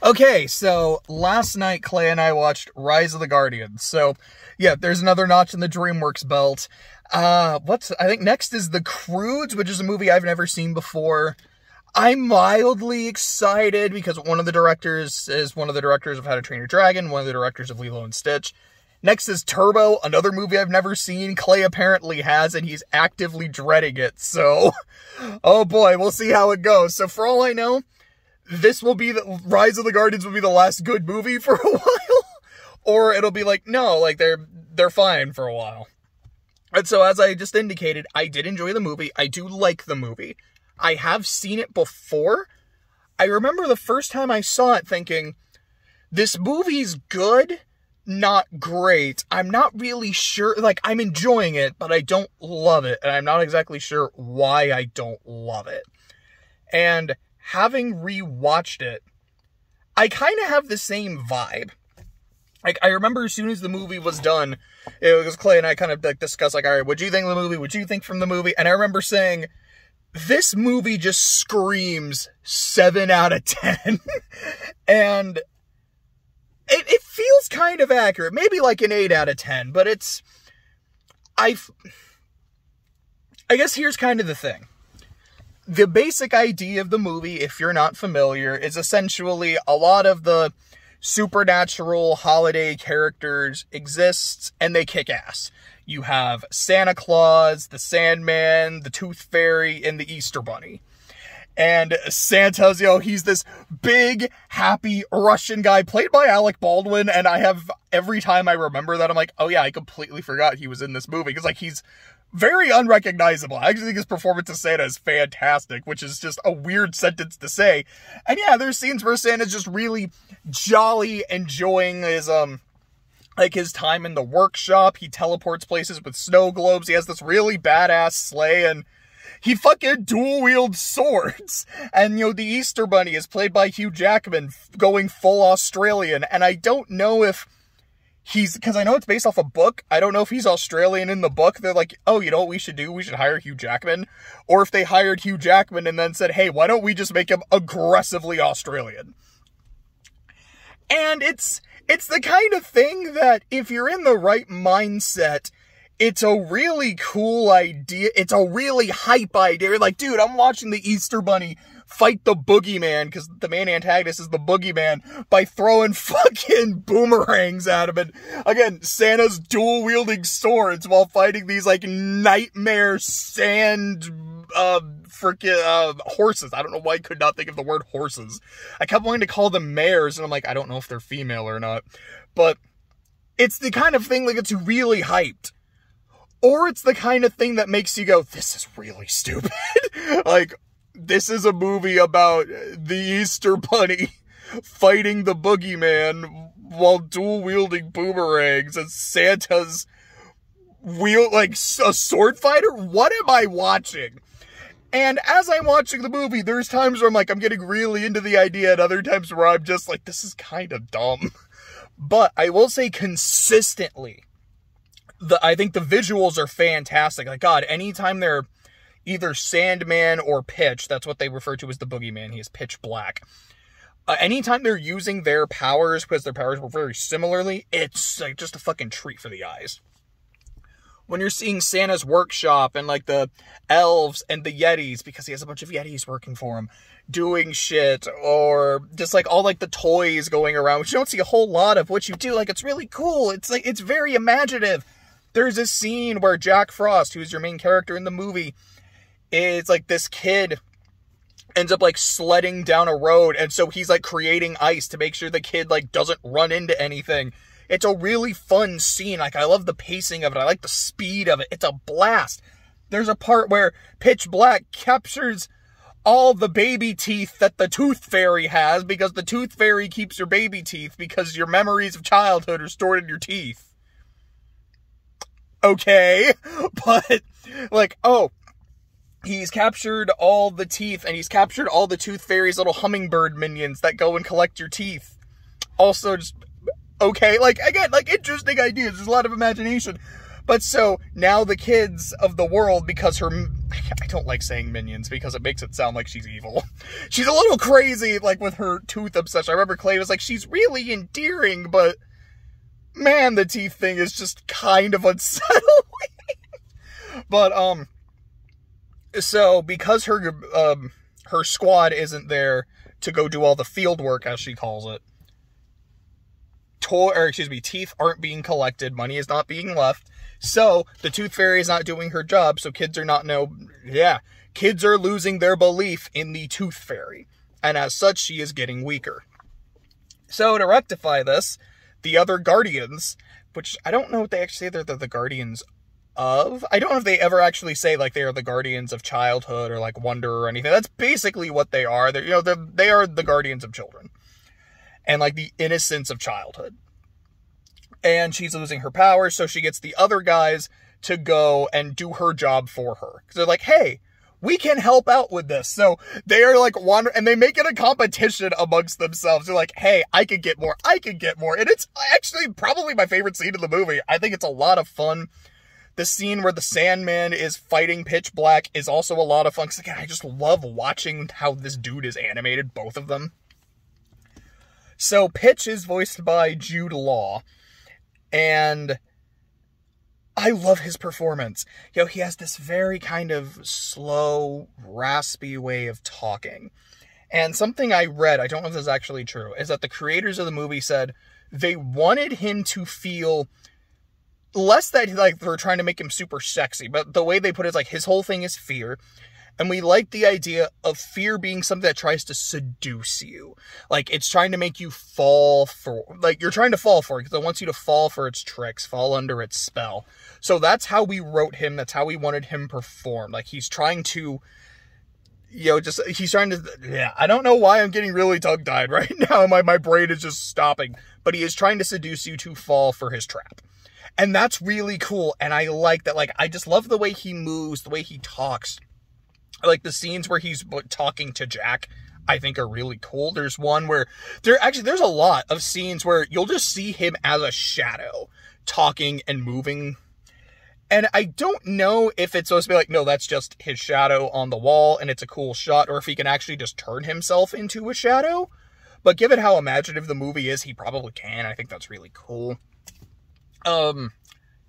Okay, so last night Clay and I watched Rise of the Guardians. So, yeah, there's another notch in the DreamWorks belt. I think next is The Croods, which is a movie I've never seen before. I'm mildly excited because one of the directors of How to Train Your Dragon, one of the directors of Lilo and Stitch. Next is Turbo, another movie I've never seen. Clay apparently has, and he's actively dreading it. So, oh boy, we'll see how it goes. So for all I know, Rise of the Guardians will be the last good movie for a while. Or it'll be like, no, like they're fine for a while. And so as I just indicated, I did enjoy the movie. I do like the movie. I have seen it before. I remember the first time I saw it thinking, this movie's good, not great. I'm not really sure, like, I'm enjoying it, but I don't love it. And I'm not exactly sure why I don't love it. And having rewatched it, I kind of have the same vibe. Like, I remember as soon as the movie was done, it was Clay and I kind of like discussed, like, all right, what'd you think of the movie? What'd you think from the movie? And I remember saying, this movie just screams 7 out of 10. And it feels kind of accurate. Maybe like an 8 out of 10, but I guess here's kind of the thing. The basic idea of the movie, if you're not familiar, is essentially a lot of the supernatural holiday characters exist and they kick ass. You have Santa Claus, the Sandman, the Tooth Fairy, and the Easter Bunny. And Santa's, he's this big, happy Russian guy played by Alec Baldwin. And every time I remember that, I'm like, oh yeah, I completely forgot he was in this movie. Because, like, he's very unrecognizable. I actually think his performance as Santa is fantastic, which is just a weird sentence to say. And yeah, there's scenes where Santa's just really jolly, enjoying his time in the workshop. He teleports places with snow globes. He has this really badass sleigh, and he fucking dual-wields swords. And, the Easter Bunny is played by Hugh Jackman, going full Australian. And I don't know if because I know it's based off a book. I don't know if he's Australian in the book. They're like, oh, you know what we should do? We should hire Hugh Jackman. Or if they hired Hugh Jackman and then said, hey, why don't we just make him aggressively Australian? And it's the kind of thing that if you're in the right mindset, it's a really cool idea. It's a really hype idea. You're like, dude, I'm watching the Easter Bunny fight the boogeyman, because the main antagonist is the boogeyman, by throwing fucking boomerangs at him. And again, Santa's dual-wielding swords while fighting these, like, nightmare sand horses. I don't know why I could not think of the word horses. I kept wanting to call them mares, and I'm like, I don't know if they're female or not. But it's the kind of thing that gets you really hyped. Or it's the kind of thing that makes you go, this is really stupid. Like, this is a movie about the Easter Bunny fighting the boogeyman while dual-wielding boomerangs, and Santa's like a sword fighter? What am I watching? And as I'm watching the movie, there's times where I'm like, I'm getting really into the idea, and other times where I'm just like, this is kind of dumb. But I will say consistently, I think the visuals are fantastic. Like, God, anytime they're either Sandman or Pitch, that's what they refer to as the boogeyman. He is pitch black. Anytime they're using their powers, because their powers work very similarly, it's like just a fucking treat for the eyes. When you're seeing Santa's workshop and like the elves and the Yetis, because he has a bunch of Yetis working for him, doing shit, or just like all like the toys going around, which you don't see a whole lot of, what you do, like, it's really cool. It's like, it's very imaginative. There's a scene where Jack Frost, who's your main character in the movie, is like this kid ends up like sledding down a road, and so he's like creating ice to make sure the kid like doesn't run into anything. It's a really fun scene. Like, I love the pacing of it. I like the speed of it. It's a blast. There's a part where Pitch Black captures all the baby teeth that the Tooth Fairy has, because the Tooth Fairy keeps your baby teeth because your memories of childhood are stored in your teeth. Okay, but like, oh, he's captured all the teeth, and he's captured all the Tooth Fairy's little hummingbird minions that go and collect your teeth. Also, just, okay, like, again, like, interesting ideas. There's a lot of imagination. But so, now the kids of the world, because I don't like saying minions because it makes it sound like she's evil. She's a little crazy, like, with her tooth obsession. I remember Clay was like, she's really endearing, but man, the teeth thing is just kind of unsettling. But, so because her squad isn't there to go do all the field work, as she calls it, teeth aren't being collected, money is not being left, so the Tooth Fairy is not doing her job, so kids are losing their belief in the Tooth Fairy, and as such, she is getting weaker. So to rectify this, the other Guardians, which I don't know if they actually say they're the Guardians of, I don't know if they ever actually say, like, they are the Guardians of Childhood, or, like, Wonder, or anything. That's basically what they are. They are the Guardians of Children. And, like, the innocence of childhood. And she's losing her powers, so she gets the other guys to go and do her job for her. Because they're like, hey, we can help out with this. So they are, like, and they make it a competition amongst themselves. They're like, hey, I could get more, I could get more. And it's actually probably my favorite scene in the movie. I think it's a lot of fun. The scene where the Sandman is fighting Pitch Black is also a lot of fun. Because, again, I just love watching how this dude is animated, both of them. So Pitch is voiced by Jude Law, and I love his performance. You know, he has this very kind of slow, raspy way of talking. And something I read, I don't know if this is actually true, is that the creators of the movie said they wanted him to feel less that, like, they're trying to make him super sexy, but the way they put it is, like, his whole thing is fear. And we like the idea of fear being something that tries to seduce you. Like, it's trying to make you fall for, like, you're trying to fall for it because it wants you to fall for its tricks, fall under its spell. So that's how we wrote him. That's how we wanted him performed. Like, he's trying to, he's trying to, yeah, I don't know why I'm getting really tongue-tied right now. My brain is just stopping. But he is trying to seduce you to fall for his trap. And that's really cool. And I like that. Like, I just love the way he moves, the way he talks. Like, the scenes where he's talking to Jack, I think are really cool. There's one where, there's a lot of scenes where you'll just see him as a shadow, talking and moving. And I don't know if it's supposed to be like, no, that's just his shadow on the wall, and it's a cool shot, or if he can actually just turn himself into a shadow. But given how imaginative the movie is, he probably can. I think that's really cool.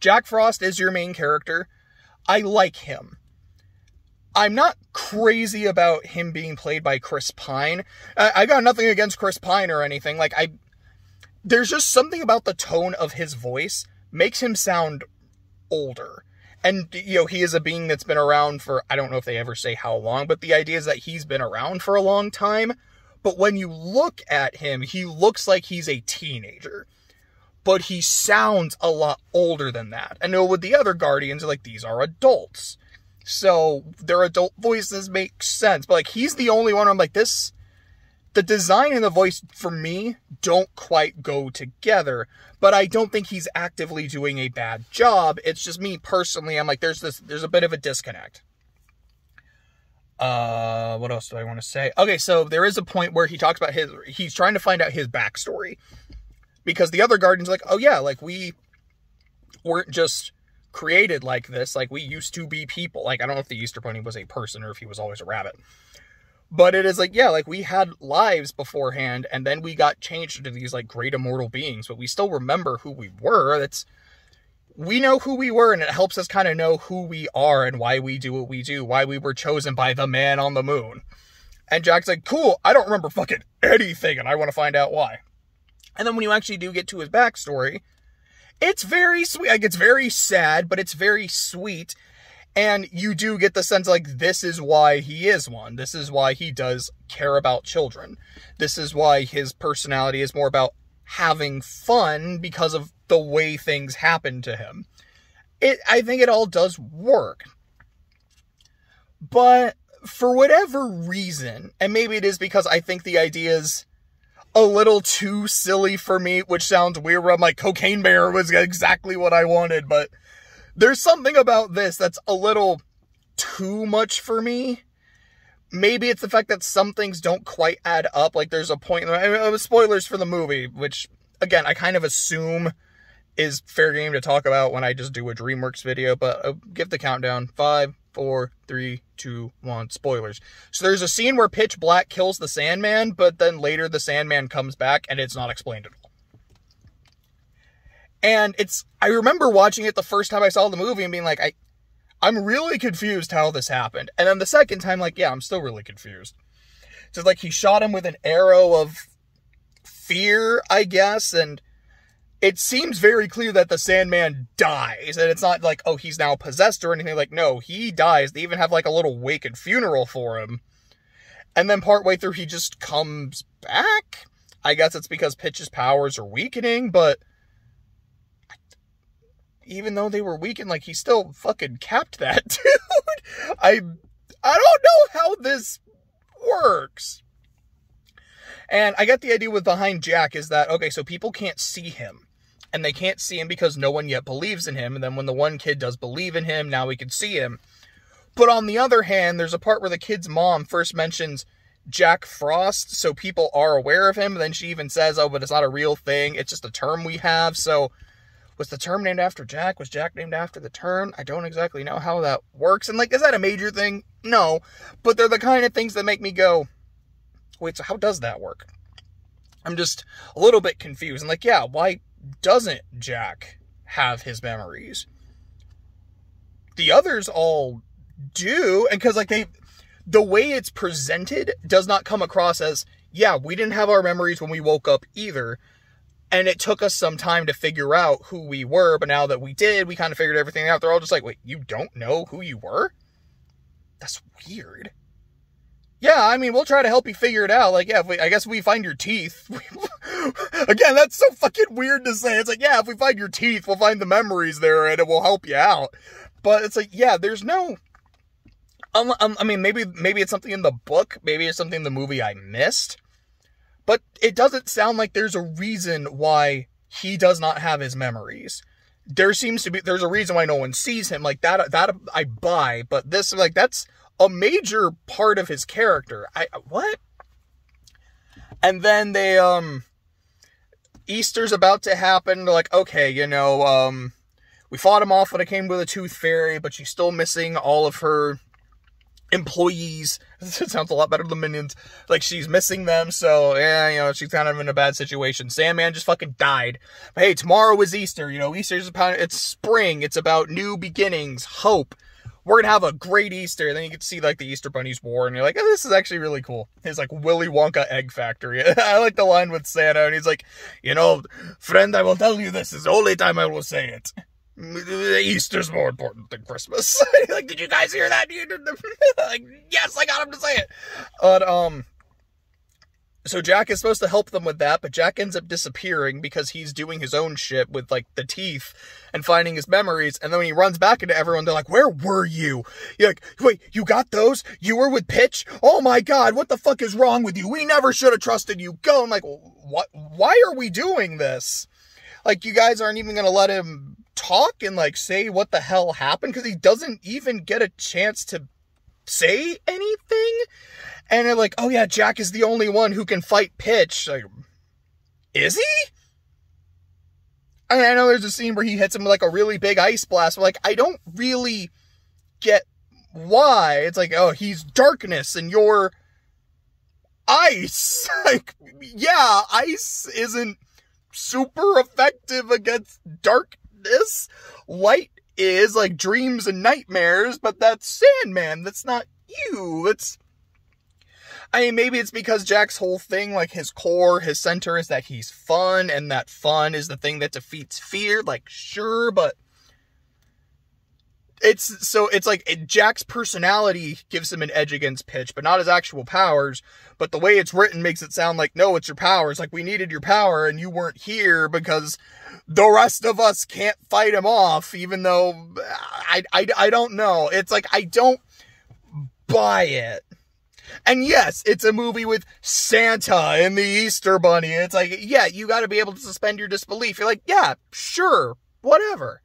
Jack Frost is your main character. I like him. I'm not crazy about him being played by Chris Pine. I got nothing against Chris Pine or anything. Like, there's just something about the tone of his voice makes him sound older. And, he is a being that's been around for, I don't know if they ever say how long, but the idea is that he's been around for a long time. But when you look at him, he looks like he's a teenager. But he sounds a lot older than that. And with the other Guardians, like, these are adults. So their adult voices make sense. But, like, he's the only one where I'm like, the design and the voice, for me, don't quite go together. But I don't think he's actively doing a bad job. It's just me personally. I'm like, there's a bit of a disconnect. What else do I want to say? Okay, so there is a point where he talks about he's trying to find out his backstory. Because the other Guardians are like, oh yeah, like, we weren't just created like this, like, we used to be people. Like, I don't know if the Easter Bunny was a person or if he was always a rabbit. But it is like, yeah, like, we had lives beforehand, and then we got changed into these, like, great immortal beings, but we still remember who we were. We know who we were, and it helps us kind of know who we are and why we do what we do, why we were chosen by the man on the moon. And Jack's like, cool, I don't remember fucking anything, and I want to find out why. And then when you actually do get to his backstory, it's very sweet. Like, it's very sad, but it's very sweet. And you do get the sense, like, this is why he is one. This is why he does care about children. This is why his personality is more about having fun because of the way things happen to him. I think it all does work. But for whatever reason, and maybe it is because I think the idea is a little too silly for me, which sounds weird, where I'm like, Cocaine Bear was exactly what I wanted, but there's something about this that's a little too much for me. Maybe it's the fact that some things don't quite add up. Like, there's a point, spoilers for the movie, which, again, I kind of assume is fair game to talk about when I just do a DreamWorks video, but give the countdown. 5, 4, 3, 2, 1, spoilers. So there's a scene where Pitch Black kills the Sandman, but then later the Sandman comes back and it's not explained at all. And I remember watching it the first time I saw the movie and being like, I'm really confused how this happened. And then the second time, like, yeah, I'm still really confused. So like he shot him with an arrow of fear, I guess, and it seems very clear that the Sandman dies, and it's not like, oh, he's now possessed or anything. Like, no, he dies. They even have like a little wake and funeral for him. And then partway through, he just comes back. I guess it's because Pitch's powers are weakening, but even though they were weakened, like, he still fucking capped that dude. I don't know how this works. And I get the idea with Behind Jack is that, okay, so people can't see him. And they can't see him because no one yet believes in him. And then when the one kid does believe in him, now we can see him. But on the other hand, there's a part where the kid's mom first mentions Jack Frost, so people are aware of him. And then she even says, oh, but it's not a real thing. It's just a term we have. So was the term named after Jack? Was Jack named after the term? I don't exactly know how that works. And like, is that a major thing? No. But they're the kind of things that make me go, wait, so how does that work? I'm just a little bit confused. And like, yeah, why doesn't Jack have his memories? The others all do, and because like the way it's presented does not come across as, yeah, we didn't have our memories when we woke up either, and it took us some time to figure out who we were, but now that we did, we kind of figured everything out. They're all just like, wait, you don't know who you were? That's weird. Yeah, I mean, we'll try to help you figure it out. Like, yeah, I guess we find your teeth. Again, that's so fucking weird to say. It's like, yeah, if we find your teeth, we'll find the memories there and it will help you out. But it's like, yeah, there's no... I mean, maybe it's something in the book. Maybe it's something in the movie I missed. But it doesn't sound like there's a reason why he does not have his memories. There's a reason why no one sees him. Like, that I buy. But this, like, that's a major part of his character. What? And then they, Easter's about to happen. They're like, okay, you know, we fought him off when it came to the Tooth Fairy, but she's still missing all of her employees. It sounds a lot better than Minions. Like, she's missing them, so, yeah, you know, she's kind of in a bad situation. Sandman just fucking died. But hey, tomorrow is Easter, you know, Easter's about, it's spring, it's about new beginnings, hope. We're gonna have a great Easter. And then you get to see, like, the Easter Bunny's war, and you're like, oh, this is actually really cool. It's like Willy Wonka Egg Factory. I like the line with Santa, and he's like, you know, friend, I will tell you this is the only time I will say it. Easter's more important than Christmas. Like, did you guys hear that? Like, yes, I got him to say it. But, so Jack is supposed to help them with that, but Jack ends up disappearing because he's doing his own shit with, like, the teeth and finding his memories. And then when he runs back into everyone, they're like, where were you? You're like, wait, you got those? You were with Pitch? Oh my God, what the fuck is wrong with you? We never should have trusted you. Go. I'm like, what? Why are we doing this? Like, you guys aren't even going to let him talk and, like, say what the hell happened? Because he doesn't even get a chance to say anything. And they're like, oh yeah, Jack is the only one who can fight Pitch. Like, is he? I mean, I know there's a scene where he hits him with, like, a really big ice blast, but, like, I don't really get why. It's like, oh, he's darkness and you're ice. Like, yeah, ice isn't super effective against darkness. Light is, like, dreams and nightmares, but that's Sandman. That's not you. It's... I mean, maybe it's because Jack's whole thing, like, his core, his center is that he's fun, and that fun is the thing that defeats fear. Like, sure, but it's like Jack's personality gives him an edge against Pitch, but not his actual powers. But the way it's written makes it sound like, no, it's your powers. Like, we needed your power, and you weren't here because the rest of us can't fight him off, even though I don't know. It's like, I don't buy it. And yes, it's a movie with Santa and the Easter Bunny. It's like, yeah, you got to be able to suspend your disbelief. You're like, yeah, sure, whatever.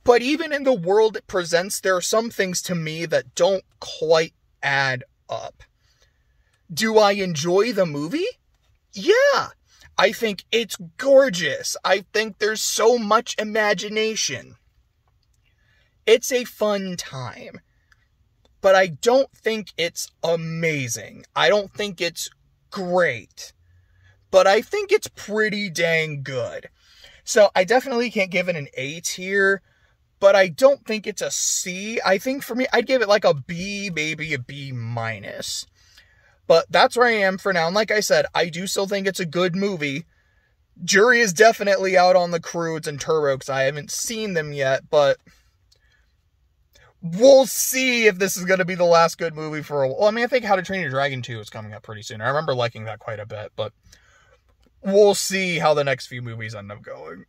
But even in the world it presents, there are some things to me that don't quite add up. Do I enjoy the movie? Yeah. I think it's gorgeous. I think there's so much imagination. It's a fun time. but I don't think it's amazing. I don't think it's great, but I think it's pretty dang good. So I definitely can't give it an A tier, but I don't think it's a C. I think for me, I'd give it like a B, maybe a B minus. But that's where I am for now. And like I said, I do still think it's a good movie. Jury is definitely out on the Croods and Turbo because I haven't seen them yet, but we'll see if this is going to be the last good movie for a while. Well, I mean, I think How to Train Your Dragon 2 is coming up pretty soon. I remember liking that quite a bit, but we'll see how the next few movies end up going.